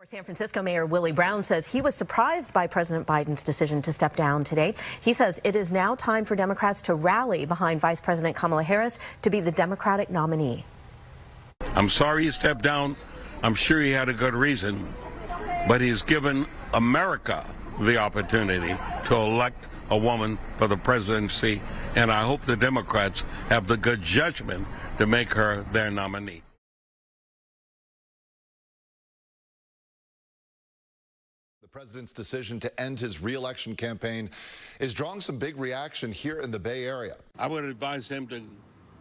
San Francisco Mayor Willie Brown says he was surprised by President Biden's decision to step down today. He says it is now time for Democrats to rally behind Vice President Kamala Harris to be the Democratic nominee. I'm sorry he stepped down. I'm sure he had a good reason, but he's given America the opportunity to elect a woman for the presidency, and I hope the Democrats have the good judgment to make her their nominee. The president's decision to end his re-election campaign is drawing some big reaction here in the Bay Area. I would advise him to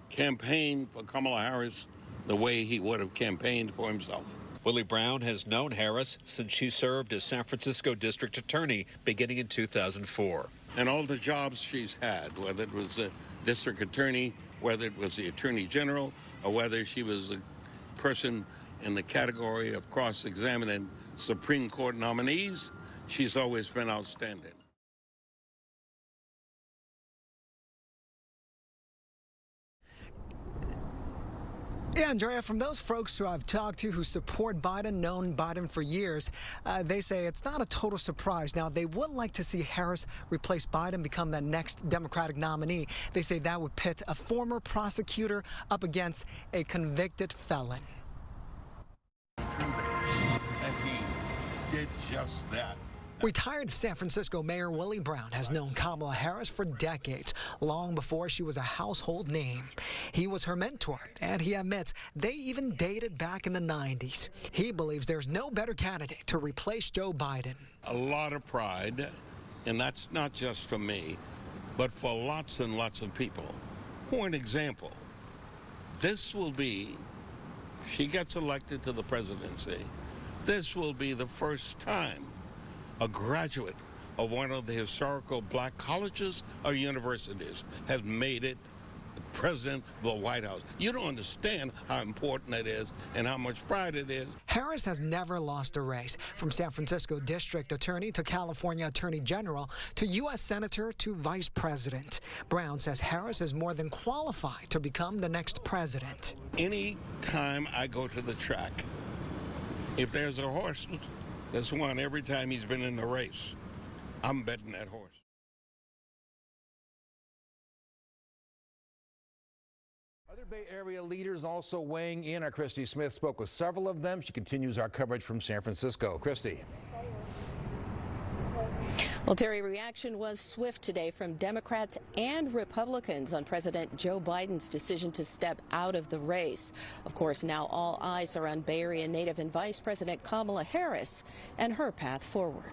campaign for Kamala Harris the way he would have campaigned for himself. Willie Brown has known Harris since she served as San Francisco District Attorney beginning in 2004. And all the jobs she's had, whether it was a district attorney, whether it was the attorney general, or whether she was a person in the category of cross-examining Supreme Court nominees, she's always been outstanding. Yeah, Andrea, from those folks who I've talked to who support Biden, known Biden for years, they say it's not a total surprise. Now, they would like to see Harris replace Biden, become the next Democratic nominee. They say that would pit a former prosecutor up against a convicted felon. And he did just that. Retired San Francisco Mayor Willie Brown has known Kamala Harris for decades, long before she was a household name. He was her mentor, and he admits they even dated back in the 90s. He believes there's no better candidate to replace Joe Biden. A lot of pride, and that's not just for me, but for lots and lots of people. For an example, this will be, she gets elected to the presidency, this will be the first time a graduate of one of the historical black colleges or universities has made it president of the White House. You don't understand how important it is and how much pride it is. Harris has never lost a race, from San Francisco District Attorney to California Attorney General to U.S. Senator to Vice President. Brown says Harris is more than qualified to become the next president. Any time I go to the track, if there's a horse that's won every time he's been in the race, I'm betting that horse. Other Bay Area leaders also weighing in. Our Christy Smith spoke with several of them. She continues our coverage from San Francisco. Christy. Well, Terry, reaction was swift today from Democrats and Republicans on President Joe Biden's decision to step out of the race. Of course, now all eyes are on Bay Area native and Vice President Kamala Harris and her path forward.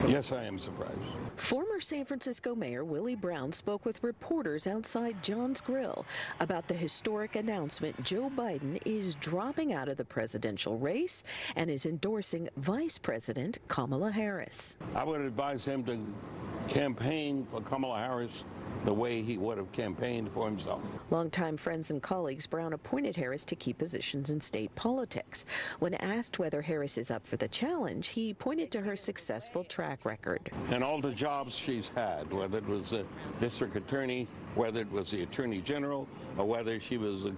Yes, I am surprised. Former San Francisco Mayor Willie Brown spoke with reporters outside John's Grill about the historic announcement Joe Biden is dropping out of the presidential race and is endorsing Vice President Kamala Harris. I would advise him to campaign for Kamala Harris the way he would have campaigned for himself. Longtime friends and colleagues, Brown appointed Harris to key positions in state politics. When asked whether Harris is up for the challenge, he pointed to her successful track record. And all the jobs she's had, whether it was a district attorney, whether it was the attorney general, or whether she was a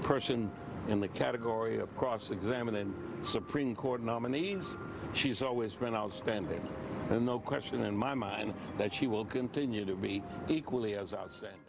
person in the category of cross-examining Supreme Court nominees, she's always been outstanding. There's no question in my mind that she will continue to be equally as outstanding.